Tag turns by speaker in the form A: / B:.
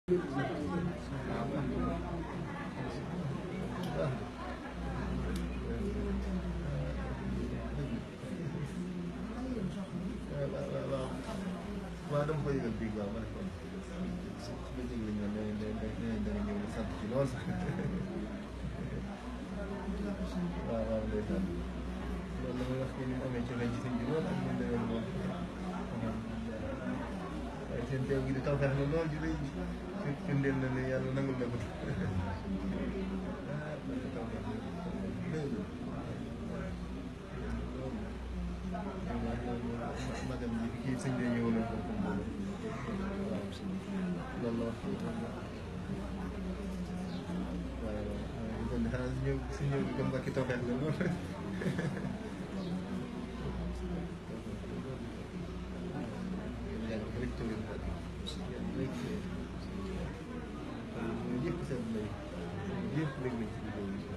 A: waaw dama koy yëgal bii waaw ma ne ko su ma jéggi la ñu dana ñëw na sant ci lool sax waaw waaw ndeysaan loolu la may wax ni mu amee ci ren ci sëñ bi lool ak ñu demee moom waaye seen teew gi di taw feex na lool ji rëy firndeel na ne yàlla nangul na ko magam ji kii sëñ bi ñëw na ko waaw loolu la wax waaye kon xanaa si ñëw bi comme mbakki tawfeex la lool yëpp seen mbay yëpp léegi lañ si liggéey